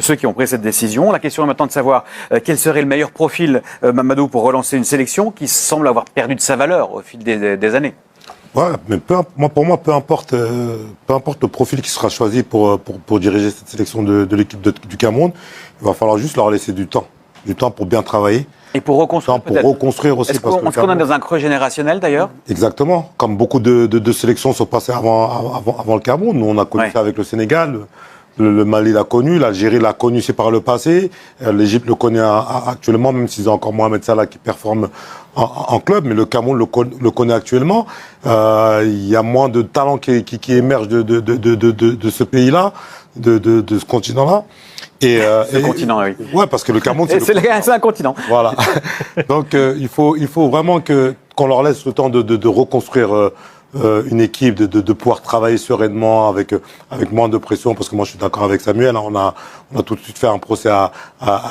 ceux qui ont pris cette décision. La question est maintenant de savoir quel serait le meilleur profil, Mamadou, pour relancer une sélection qui semble avoir perdu de sa valeur au fil des années. Ouais, mais pour moi, peu importe le profil qui sera choisi pour diriger cette sélection de l'équipe du Cameroun, il va falloir juste leur laisser du temps pour bien travailler. Et pour reconstruire pour reconstruire aussi. Est-ce qu'on est dans un creux générationnel d'ailleurs? Exactement. Comme beaucoup de sélections sont passées avant le Cameroun. Nous, on a connu ça avec le Sénégal. Le Mali l'a connu, l'Algérie l'a connu, c'est par le passé. L'Égypte le connaît actuellement, même s'ils ont encore Mohamed Salah qui performe en club, mais le Cameroun le connaît actuellement. Il y a moins de talents qui émergent de ce pays-là, de ce continent-là. Ce continent, oui. Ouais, parce que le Cameroun, c'est un continent. Voilà. Donc, il faut vraiment qu'on leur laisse le temps de reconstruire une équipe, de pouvoir travailler sereinement avec moins de pression, parce que moi je suis d'accord avec Samuel, hein, on a tout de suite fait un procès à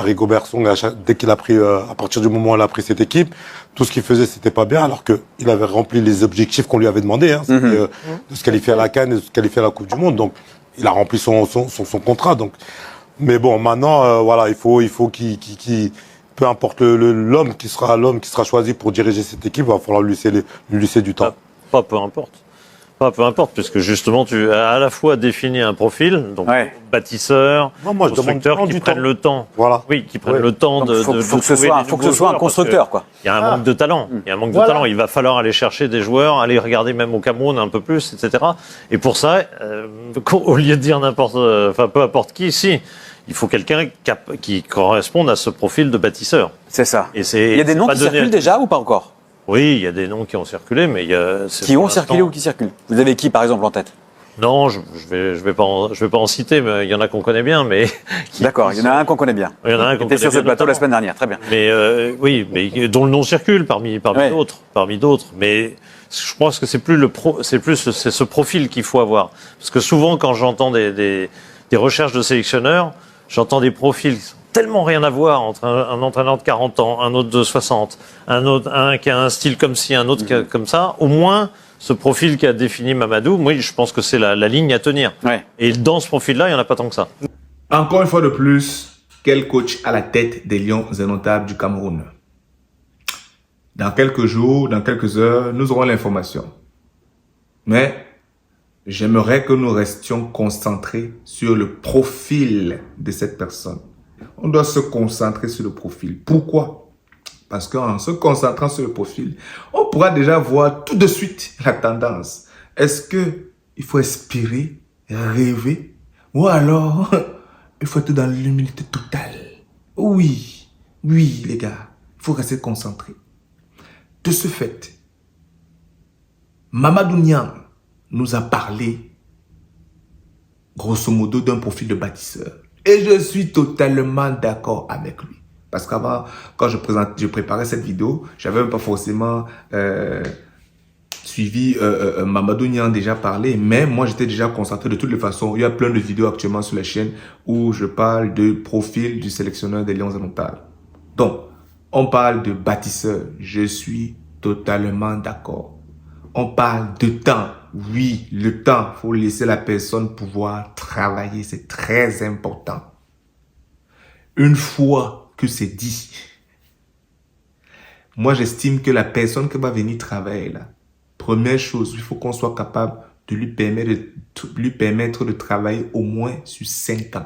Rigobert Song dès qu'il a pris, à partir du moment où il a pris cette équipe, tout ce qu'il faisait c'était pas bien, alors qu'il avait rempli les objectifs qu'on lui avait demandé, hein, de se qualifier à la CAN et de se qualifier à la Coupe du Monde, donc il a rempli son contrat, donc. Mais bon, maintenant, voilà, il faut qu'il peu importe l'homme qui sera choisi pour diriger cette équipe, il va falloir lui laisser du temps. Pas peu importe. Pas peu importe, puisque justement, tu as à la fois défini un profil, donc bâtisseur, constructeur, qui prennent le temps. Voilà. Oui, qui prennent le temps de faut que ce soit un constructeur, quoi. Il y a un manque de talent. Il y a un manque de talent. Il va falloir aller chercher des joueurs, aller regarder même au Cameroun un peu plus, etc. Et pour ça, au lieu de dire peu importe qui, si. Il faut quelqu'un qui corresponde à ce profil de bâtisseur. C'est ça. Et il y a des noms qui circulent déjà ou pas encore? Oui, il y a des noms qui ont circulé, mais il y a... Qui ont circulé ou qui circulent? Vous avez qui, par exemple, en tête? Non, je vais pas en citer, mais il y en a qu'on connaît bien, mais... D'accord, il y en a un qu'on connaît bien. Il y en a un qu'on connaît bien. Était sur ce plateau la semaine dernière, très bien. Mais oui, mais dont le nom circule parmi d'autres. Mais je pense que c'est ce profil qu'il faut avoir. Parce que souvent, quand j'entends des recherches de sélectionneurs, j'entends des profils qui sont tellement rien à voir entre un entraîneur de 40 ans, un autre de 60, un qui a un style comme ci, un autre comme ça. Au moins, ce profil qu'a défini Mamadou, moi, je pense que c'est la ligne à tenir. Ouais. Et dans ce profil-là, il n'y en a pas tant que ça. Encore une fois de plus, quel coach à la tête des Lions indomptables du Cameroun? Dans quelques jours, dans quelques heures, nous aurons l'information. Mais j'aimerais que nous restions concentrés sur le profil de cette personne. On doit se concentrer sur le profil. Pourquoi? Parce qu'en se concentrant sur le profil, on pourra déjà voir tout de suite la tendance. Est-ce qu'il faut espérer, rêver, ou alors il faut être dans l'humilité totale? Oui, les gars, il faut rester concentré. De ce fait, Mamadou Niang nous a parlé, grosso modo, d'un profil de bâtisseur. Et je suis totalement d'accord avec lui. Parce qu'avant, quand je préparais cette vidéo, j'avais même pas forcément suivi Mamadou Niang déjà parlé, mais moi j'étais déjà concentré de toutes les façons. Il y a plein de vidéos actuellement sur la chaîne où je parle de profil du sélectionneur des Lions indomptables. Donc, on parle de bâtisseur. Je suis totalement d'accord. On parle de temps. Oui, le temps, il faut laisser la personne pouvoir travailler. C'est très important. Une fois que c'est dit, moi j'estime que la personne qui va venir travailler là, première chose, il faut qu'on soit capable de lui permettre de travailler au moins sur 5 ans.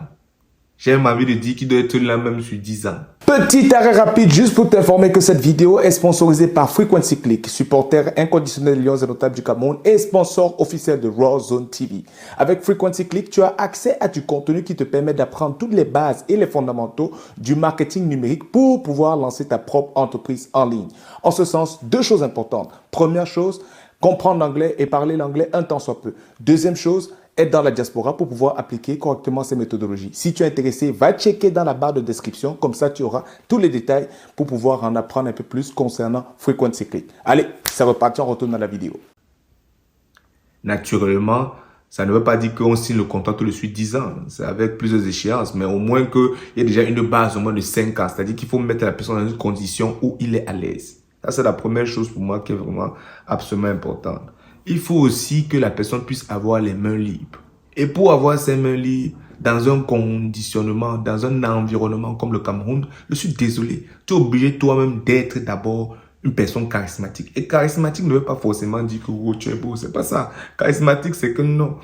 J'ai même envie de dire qu'il doit être là même sur 10 ans. Petit arrêt rapide juste pour t'informer que cette vidéo est sponsorisée par Frequency Click, supporter inconditionnel des Lions indomptables du Cameroun et sponsor officiel de Raw Zone TV. Avec Frequency Click, tu as accès à du contenu qui te permet d'apprendre toutes les bases et les fondamentaux du marketing numérique pour pouvoir lancer ta propre entreprise en ligne. En ce sens, 2 choses importantes. Première chose, comprendre l'anglais et parler l'anglais un temps soit peu. Deuxième chose, être dans la diaspora pour pouvoir appliquer correctement ces méthodologies. Si tu es intéressé, va checker dans la barre de description. Comme ça, tu auras tous les détails pour pouvoir en apprendre un peu plus concernant Frequency Click. Allez, c'est reparti, on retourne dans la vidéo. Naturellement, ça ne veut pas dire qu'on signe le contrat tout de suite 10 ans. C'est avec plusieurs échéances, mais au moins qu'il y ait déjà une base au moins de 5 ans. C'est-à-dire qu'il faut mettre la personne dans une condition où il est à l'aise. Ça, c'est la première chose pour moi qui est vraiment absolument importante. Il faut aussi que la personne puisse avoir les mains libres. Et pour avoir ses mains libres, dans un conditionnement, dans un environnement comme le Cameroun, je suis désolé. Tu es obligé toi-même d'être d'abord une personne charismatique. Et charismatique ne veut pas forcément dire que oh, tu es beau, c'est pas ça. Charismatique, c'est que non,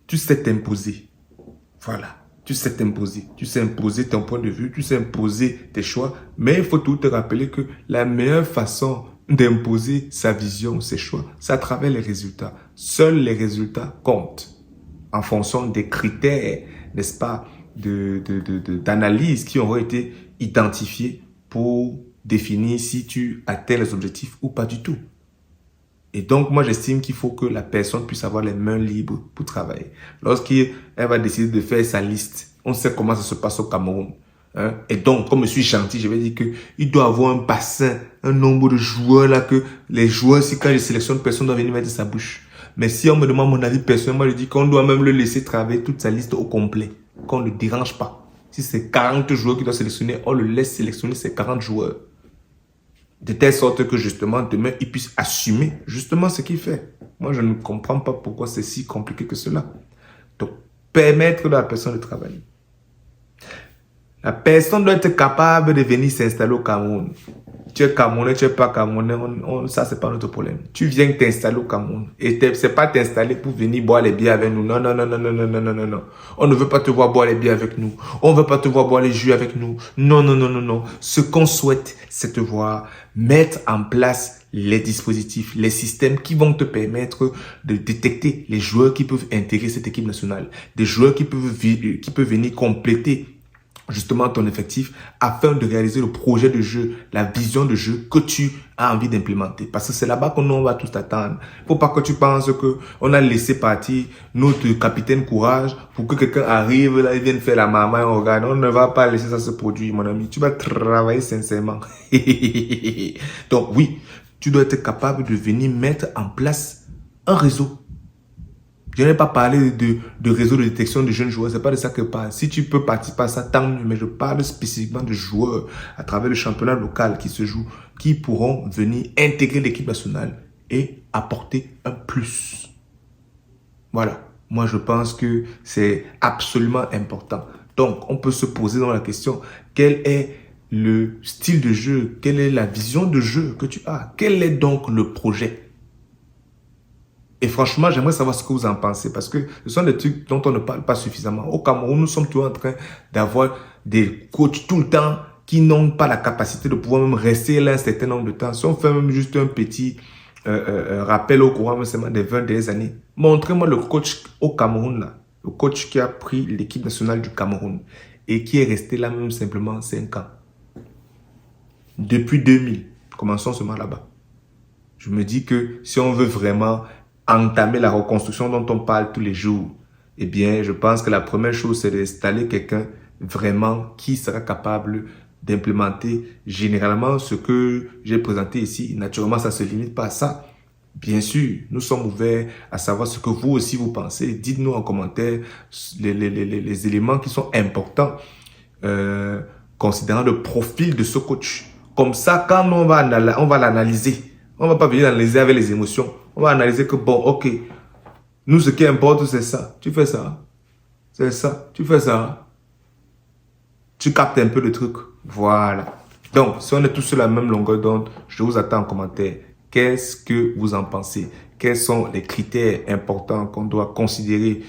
tu sais t'imposer. Voilà. Tu sais t'imposer. Tu sais imposer ton point de vue, tu sais imposer tes choix. Mais il faut tout te rappeler que la meilleure façon d'imposer sa vision, ses choix, c'est à travers les résultats. Seuls les résultats comptent en fonction des critères, n'est-ce pas, d'analyse qui auront été identifiés pour définir si tu atteins les objectifs ou pas du tout. Et donc, moi, j'estime qu'il faut que la personne puisse avoir les mains libres pour travailler. Lorsqu'elle va décider de faire sa liste, on sait comment ça se passe au Cameroun. Hein? Et donc, comme je suis gentil, je vais dire qu'il doit avoir un bassin, un nombre de joueurs là que les joueurs, si quand je sélectionne, personne doit venir mettre sa bouche. Mais si on me demande mon avis personnel, moi je dis qu'on doit même le laisser travailler toute sa liste au complet, qu'on ne le dérange pas. Si c'est 40 joueurs qu'il doit sélectionner, on le laisse sélectionner ces 40 joueurs. De telle sorte que justement, demain, il puisse assumer justement ce qu'il fait. Moi, je ne comprends pas pourquoi c'est si compliqué que cela. Donc, permettre à la personne de travailler. La personne doit être capable de venir s'installer au Cameroun. Tu es Camerounais, tu n'es pas Camerounais, ça, c'est pas notre problème. Tu viens t'installer au Cameroun. Et c'est pas t'installer pour venir boire les bières avec nous. Non, non, non, non, non, non, non, non, non, non. On ne veut pas te voir boire les bières avec nous. On ne veut pas te voir boire les jus avec nous. Non, non, non, non, non. Ce qu'on souhaite, c'est te voir mettre en place les dispositifs, les systèmes qui vont te permettre de détecter les joueurs qui peuvent intégrer cette équipe nationale. Des joueurs qui peuvent venir compléter justement ton effectif afin de réaliser le projet de jeu, la vision de jeu que tu as envie d'implémenter. Parce que c'est là-bas qu'on va tous t'attendre. Il ne faut pas que tu penses qu'on a laissé partir notre capitaine Courage pour que quelqu'un arrive, là, il vienne faire la maman et on regarde. On ne va pas laisser ça se produire, mon ami. Tu vas travailler sincèrement. Donc oui, tu dois être capable de venir mettre en place un réseau. Je n'ai pas parlé de réseau de détection de jeunes joueurs, c'est pas de ça que je parle. Si tu peux participer à ça, tant mieux, mais je parle spécifiquement de joueurs à travers le championnat local qui se joue, qui pourront venir intégrer l'équipe nationale et apporter un plus. Voilà, moi je pense que c'est absolument important. Donc, on peut se poser dans la question, quel est le style de jeu, quelle est la vision de jeu que tu as? Quel est donc le projet? Et franchement, j'aimerais savoir ce que vous en pensez parce que ce sont des trucs dont on ne parle pas suffisamment. Au Cameroun, nous sommes toujours en train d'avoir des coachs tout le temps qui n'ont pas la capacité de pouvoir même rester là un certain nombre de temps. Si on fait même juste un petit rappel au courant des 20 dernières années, montrez-moi le coach au Cameroun, là, le coach qui a pris l'équipe nationale du Cameroun et qui est resté là même simplement 5 ans. Depuis 2000, commençons seulement là-bas. Je me dis que si on veut vraiment entamer la reconstruction dont on parle tous les jours, eh bien, je pense que la première chose, c'est d'installer quelqu'un vraiment qui sera capable d'implémenter généralement ce que j'ai présenté ici. Naturellement, ça ne se limite pas à ça. Bien sûr, nous sommes ouverts à savoir ce que vous aussi vous pensez. Dites-nous en commentaire les éléments qui sont importants considérant le profil de ce coach. Comme ça, quand on va l'analyser, on ne va pas venir l'analyser avec les émotions. On va analyser que, bon, ok, nous, ce qui importe, c'est ça. Tu fais ça. C'est ça. Tu fais ça. Tu captes un peu le truc. Voilà. Donc, si on est tous sur la même longueur d'onde, je vous attends en commentaire. Qu'est-ce que vous en pensez? Quels sont les critères importants qu'on doit considérer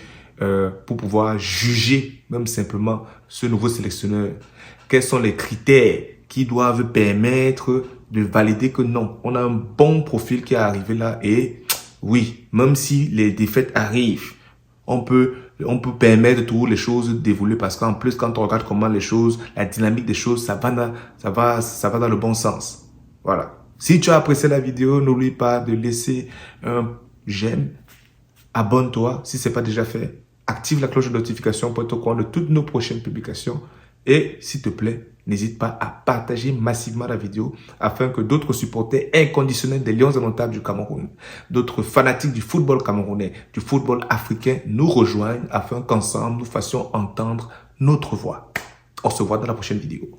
pour pouvoir juger, même simplement, ce nouveau sélectionneur? Quels sont les critères qui doivent permettre de valider que non, on a un bon profil qui est arrivé là et oui, même si les défaites arrivent, on peut permettre toutes les choses d'évoluer parce qu'en plus, quand on regarde comment les choses, la dynamique des choses, ça va dans le bon sens. Voilà. Si tu as apprécié la vidéo, n'oublie pas de laisser un j'aime, abonne-toi si ce n'est pas déjà fait, active la cloche de notification pour être au courant de toutes nos prochaines publications et s'il te plaît, n'hésite pas à partager massivement la vidéo afin que d'autres supporters inconditionnels des Lions indomptables du Cameroun, d'autres fanatiques du football camerounais, du football africain nous rejoignent afin qu'ensemble nous fassions entendre notre voix. On se voit dans la prochaine vidéo.